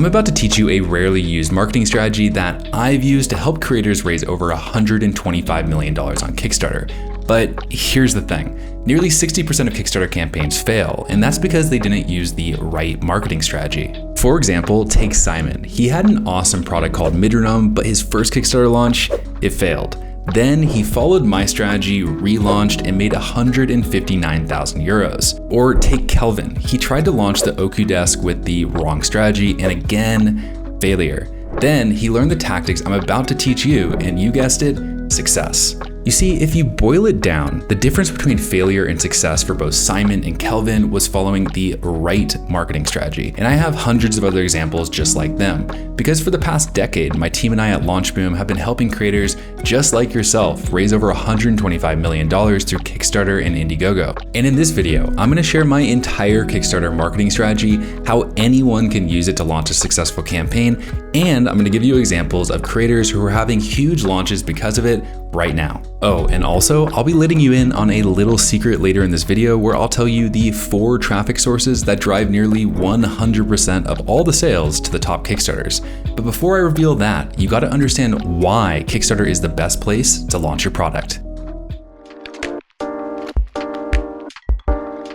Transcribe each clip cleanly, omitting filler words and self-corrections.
I'm about to teach you a rarely used marketing strategy that I've used to help creators raise over $125 million on Kickstarter. But here's the thing, nearly 60% of Kickstarter campaigns fail, and that's because they didn't use the right marketing strategy. For example, take Simon. He had an awesome product called Midranum, but his first Kickstarter launch, it failed. Then he followed my strategy, relaunched, and made 159,000 euros. Or take Kelvin. He tried to launch the Okudesk with the wrong strategy, and again, failure. Then he learned the tactics I'm about to teach you, and you guessed it, success. You see, if you boil it down, the difference between failure and success for both Simon and Kelvin was following the right marketing strategy. And I have hundreds of other examples just like them. Because for the past decade, my team and I at LaunchBoom have been helping creators just like yourself raise over $125 million through Kickstarter and Indiegogo. And in this video, I'm gonna share my entire Kickstarter marketing strategy, how anyone can use it to launch a successful campaign, and I'm gonna give you examples of creators who are having huge launches because of it right now. Oh, and also, I'll be letting you in on a little secret later in this video where I'll tell you the 4 traffic sources that drive nearly 100% of all the sales to the top Kickstarters. But before I reveal that, you gotta understand why Kickstarter is the best place to launch your product.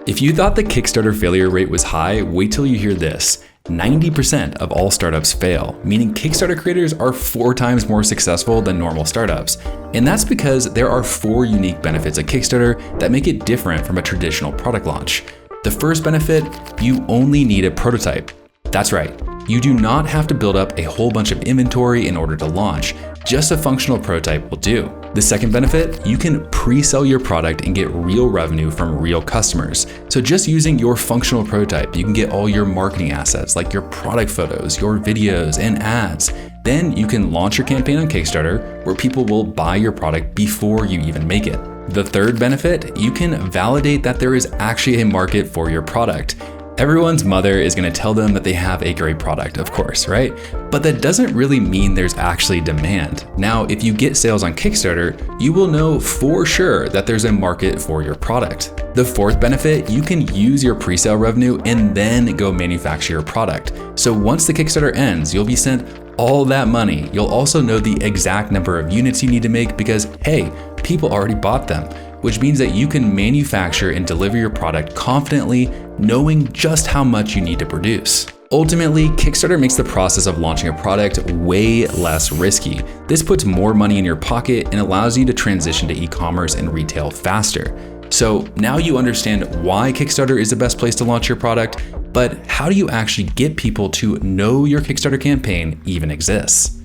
If you thought the Kickstarter failure rate was high, wait till you hear this. 90% of all startups fail, meaning Kickstarter creators are 4 times more successful than normal startups. And that's because there are 4 unique benefits of Kickstarter that make it different from a traditional product launch. The first benefit, you only need a prototype. That's right, you do not have to build up a whole bunch of inventory in order to launch. Just a functional prototype will do. The second benefit, you can pre-sell your product and get real revenue from real customers. So just using your functional prototype, you can get all your marketing assets like your product photos, your videos, and ads. Then you can launch your campaign on Kickstarter where people will buy your product before you even make it. The third benefit, you can validate that there is actually a market for your product. Everyone's mother is going to tell them that they have a great product, of course, right? But that doesn't really mean there's actually demand. Now, if you get sales on Kickstarter, you will know for sure that there's a market for your product. The fourth benefit, you can use your pre-sale revenue and then go manufacture your product. So once the Kickstarter ends, you'll be sent all that money. You'll also know the exact number of units you need to make because, hey, people already bought them, which means that you can manufacture and deliver your product confidently, knowing just how much you need to produce. Ultimately, Kickstarter makes the process of launching a product way less risky. This puts more money in your pocket and allows you to transition to e-commerce and retail faster. So now you understand why Kickstarter is the best place to launch your product, but how do you actually get people to know your Kickstarter campaign even exists?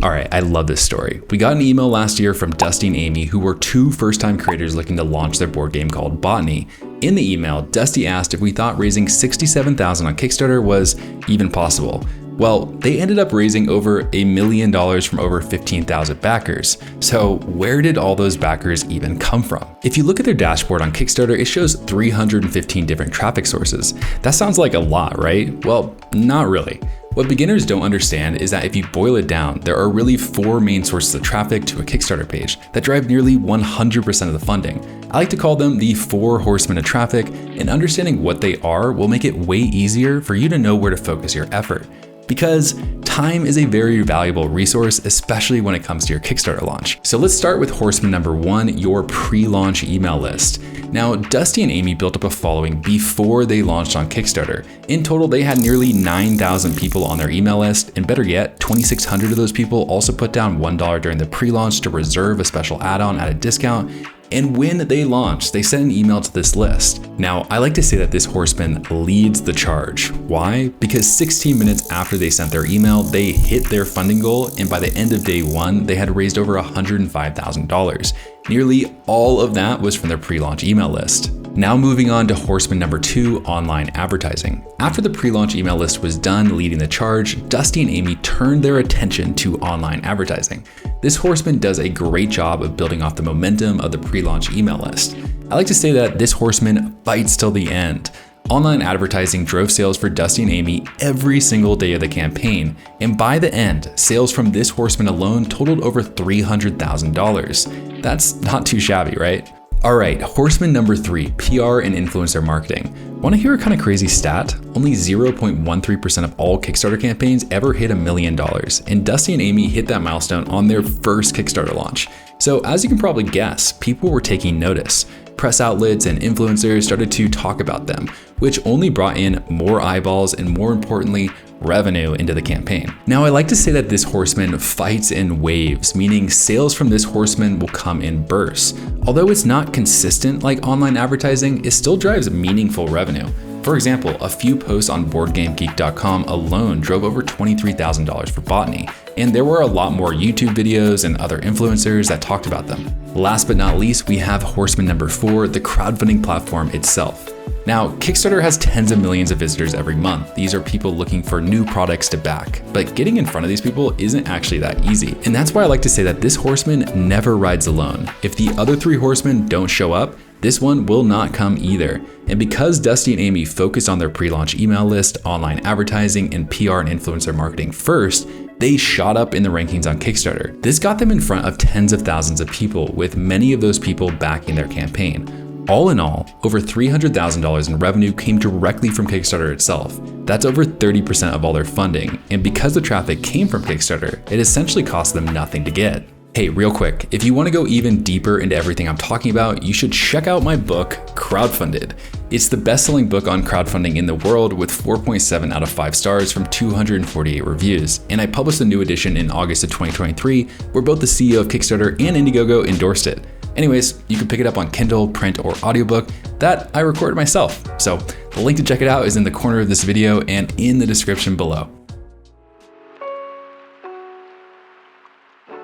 All right, I love this story. We got an email last year from Dusty and Amy, who were 2 first-time creators looking to launch their board game called Botany. In the email, Dusty asked if we thought raising $67,000 on Kickstarter was even possible. Well, they ended up raising over $1 million from over 15,000 backers. So where did all those backers even come from? If you look at their dashboard on Kickstarter, it shows 315 different traffic sources. That sounds like a lot, right? Well, not really. What beginners don't understand is that if you boil it down, there are really 4 main sources of traffic to a Kickstarter page that drive nearly 100% of the funding. I like to call them the 4 Horsemen of Traffic, and understanding what they are will make it way easier for you to know where to focus your effort. Because time is a very valuable resource, especially when it comes to your Kickstarter launch. So let's start with Horseman number 1, your pre-launch email list. Now, Dusty and Amy built up a following before they launched on Kickstarter. In total, they had nearly 9,000 people on their email list, and better yet, 2,600 of those people also put down $1 during the pre-launch to reserve a special add-on at a discount. And when they launched, they sent an email to this list. Now, I like to say that this horseman leads the charge. Why? Because 16 minutes after they sent their email, they hit their funding goal, and by the end of day 1, they had raised over $105,000. Nearly all of that was from their pre-launch email list. Now moving on to Horseman number 2, online advertising. After the pre-launch email list was done leading the charge, Dusty and Amy turned their attention to online advertising. This horseman does a great job of building off the momentum of the pre-launch email list. I like to say that this horseman fights till the end. Online advertising drove sales for Dusty and Amy every single day of the campaign, and by the end, sales from this horseman alone totaled over $300,000. That's not too shabby, right? All right, horseman number 3, PR and influencer marketing. Want to hear a kind of crazy stat? Only 0.13% of all Kickstarter campaigns ever hit $1 million, and Dusty and Amy hit that milestone on their first Kickstarter launch. So as you can probably guess, people were taking notice. Press outlets and influencers started to talk about them, which only brought in more eyeballs and, more importantly, revenue into the campaign. Now, I like to say that this horseman fights in waves, meaning sales from this horseman will come in bursts. Although it's not consistent like online advertising, it still drives meaningful revenue. For example, a few posts on BoardGameGeek.com alone drove over $23,000 for Botany, and there were a lot more YouTube videos and other influencers that talked about them. Last but not least, we have Horseman number 4, the crowdfunding platform itself. Now, Kickstarter has tens of millions of visitors every month. These are people looking for new products to back, but getting in front of these people isn't actually that easy. And that's why I like to say that this horseman never rides alone. If the other 3 horsemen don't show up, this one will not come either. And because Dusty and Amy focused on their pre-launch email list, online advertising, and PR and influencer marketing first, they shot up in the rankings on Kickstarter. This got them in front of tens of thousands of people, with many of those people backing their campaign. All in all, over $300,000 in revenue came directly from Kickstarter itself. That's over 30% of all their funding, and because the traffic came from Kickstarter, it essentially cost them nothing to get. Hey, real quick, if you want to go even deeper into everything I'm talking about, you should check out my book, Crowdfunded. It's the best-selling book on crowdfunding in the world with 4.7 out of 5 stars from 248 reviews. And I published a new edition in August of 2023, where both the CEO of Kickstarter and Indiegogo endorsed it. Anyways, you can pick it up on Kindle, print, or audiobook. That I recorded myself. So the link to check it out is in the corner of this video and in the description below.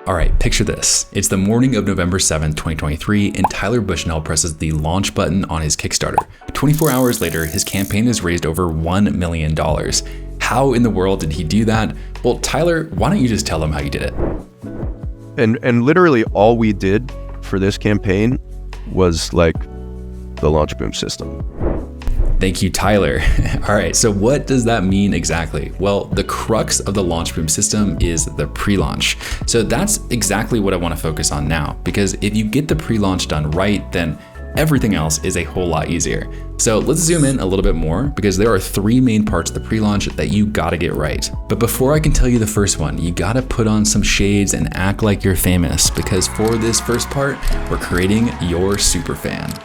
All right, picture this. It's the morning of November 7th, 2023, and Tyler Bushnell presses the launch button on his Kickstarter. 24 hours later, his campaign has raised over $1 million. How in the world did he do that? Well, Tyler, why don't you just tell them how you did it? And literally all we did for this campaign was like the launch boom system. Thank you, Tyler. All right, so what does that mean exactly? Well, the crux of the launch boom system is the pre-launch. So that's exactly what I want to focus on now, because if you get the pre-launch done right, then everything else is a whole lot easier. So let's zoom in a little bit more, because there are 3 main parts of the pre-launch that you gotta get right. But before I can tell you the first one, you gotta put on some shades and act like you're famous, because for this first part, we're creating your superfan.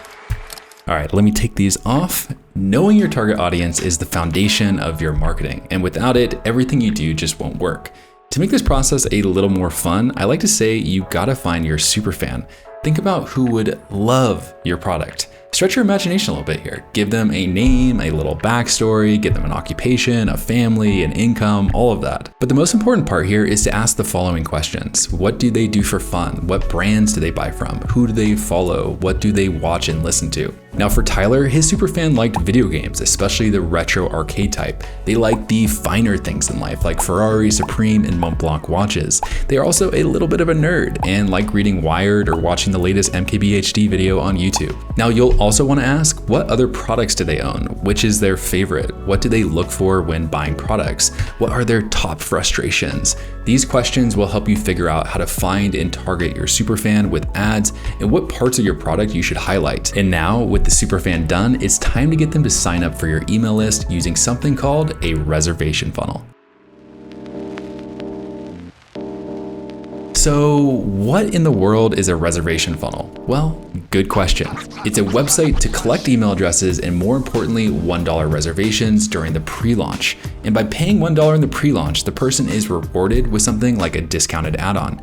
All right, let me take these off. Knowing your target audience is the foundation of your marketing, and without it, everything you do just won't work. To make this process a little more fun, I like to say you gotta find your superfan. Think about who would love your product. Stretch your imagination a little bit here. Give them a name, a little backstory, give them an occupation, a family, an income, all of that. But the most important part here is to ask the following questions. What do they do for fun? What brands do they buy from? Who do they follow? What do they watch and listen to? Now for Tyler, his superfan liked video games, especially the retro arcade type. They like the finer things in life, like Ferrari, Supreme, and Mont Blanc watches. They are also a little bit of a nerd and like reading Wired or watching the latest MKBHD video on YouTube. Now you'll also want to ask, what other products do they own? Which is their favorite? What do they look for when buying products? What are their top frustrations? These questions will help you figure out how to find and target your superfan with ads and what parts of your product you should highlight. And now with the superfan done, it's time to get them to sign up for your email list using something called a reservation funnel. So what in the world is a reservation funnel? Well, good question. It's a website to collect email addresses and, more importantly, $1 reservations during the pre-launch. And by paying $1 in the pre-launch, the person is rewarded with something like a discounted add-on.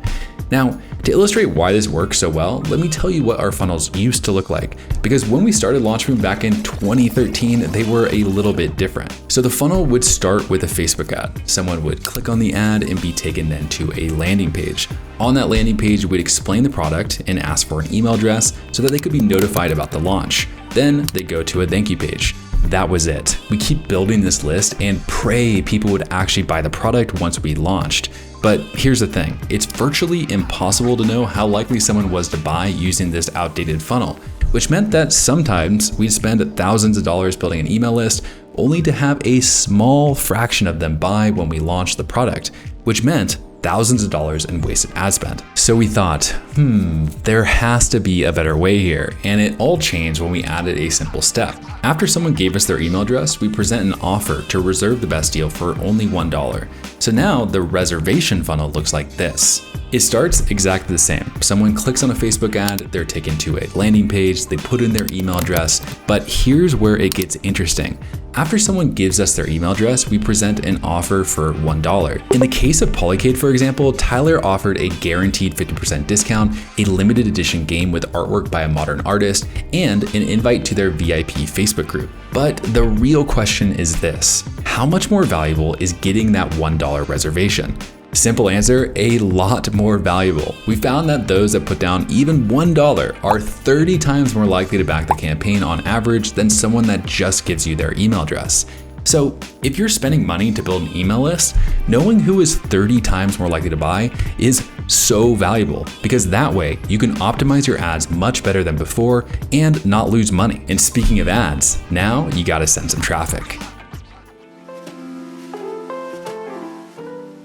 Now, to illustrate why this works so well, let me tell you what our funnels used to look like. Because when we started Launchboom back in 2013, they were a little bit different. So the funnel would start with a Facebook ad. Someone would click on the ad and be taken then to a landing page. On that landing page, we'd explain the product and ask for an email address so that they could be notified about the launch. Then they'd go to a thank you page. That was it. We keep building this list and pray people would actually buy the product once we launched. But here's the thing, it's virtually impossible to know how likely someone was to buy using this outdated funnel, which meant that sometimes we'd spend thousands of dollars building an email list only to have a small fraction of them buy when we launched the product, which meant thousands of dollars in wasted ad spend. So we thought, there has to be a better way here. And it all changed when we added a simple step. After someone gave us their email address, we present an offer to reserve the best deal for only $1. So now the reservation funnel looks like this. It starts exactly the same. Someone clicks on a Facebook ad, they're taken to a landing page, they put in their email address, but here's where it gets interesting. After someone gives us their email address, we present an offer for $1. In the case of Polycade, for example, Tyler offered a guaranteed 50% discount, a limited edition game with artwork by a modern artist, and an invite to their VIP Facebook group. But the real question is this: how much more valuable is getting that $1 reservation? Simple answer, a lot more valuable. We found that those that put down even $1 are 30 times more likely to back the campaign on average than someone that just gives you their email address. So if you're spending money to build an email list, knowing who is 30 times more likely to buy is so valuable, because that way you can optimize your ads much better than before and not lose money. And speaking of ads, now you gotta send some traffic.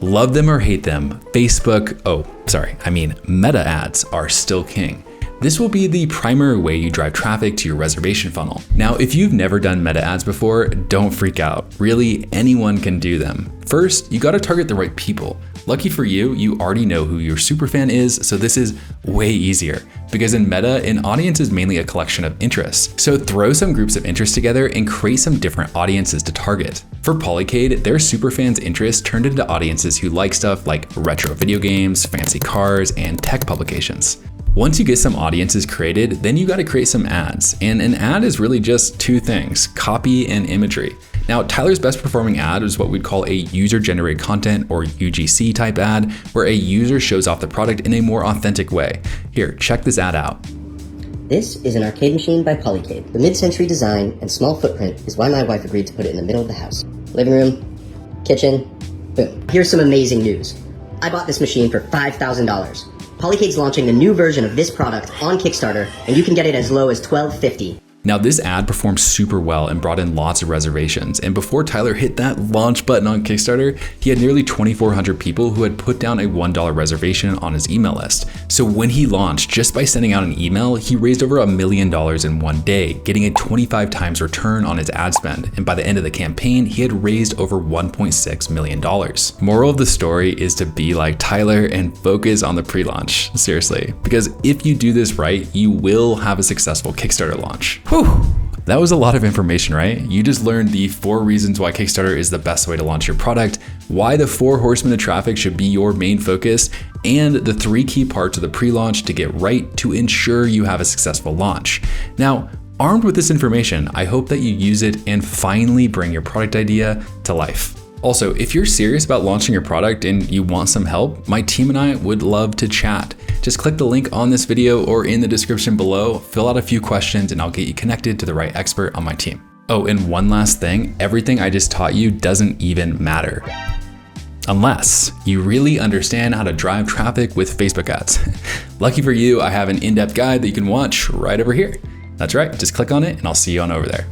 Love them or hate them, Meta ads are still king. This will be the primary way you drive traffic to your reservation funnel. Now, if you've never done meta ads before, don't freak out. Really, anyone can do them. First, you gotta target the right people. Lucky for you, you already know who your superfan is, so this is way easier. Because in Meta, an audience is mainly a collection of interests. So throw some groups of interest together and create some different audiences to target. For Polycade, their superfans' interests turned into audiences who like stuff like retro video games, fancy cars, and tech publications. Once you get some audiences created, then you gotta create some ads. And an ad is really just two things: copy and imagery. Now, Tyler's best performing ad is what we'd call a user-generated content or UGC type ad, where a user shows off the product in a more authentic way. Here, check this ad out. This is an arcade machine by Polycade. The mid-century design and small footprint is why my wife agreed to put it in the middle of the house. Living room, kitchen, boom. Here's some amazing news. I bought this machine for $5,000. Polycade's launching the new version of this product on Kickstarter, and you can get it as low as $12.50. Now, this ad performed super well and brought in lots of reservations. And before Tyler hit that launch button on Kickstarter, he had nearly 2,400 people who had put down a $1 reservation on his email list. So when he launched, just by sending out an email, he raised over $1 million in one day, getting a 25 times return on his ad spend. And by the end of the campaign, he had raised over $1.6 million. Moral of the story is to be like Tyler and focus on the pre-launch, seriously. Because if you do this right, you will have a successful Kickstarter launch. Whew, that was a lot of information, right? You just learned the 4 reasons why Kickstarter is the best way to launch your product, why the 4 horsemen of traffic should be your main focus, and the 3 key parts of the pre-launch to get right to ensure you have a successful launch. Now, armed with this information, I hope that you use it and finally bring your product idea to life. Also, if you're serious about launching your product and you want some help, my team and I would love to chat. Just click the link on this video or in the description below, fill out a few questions, and I'll get you connected to the right expert on my team. Oh, and one last thing, everything I just taught you doesn't even matter, unless you really understand how to drive traffic with Facebook ads. Lucky for you, I have an in-depth guide that you can watch right over here. That's right, just click on it and I'll see you on over there.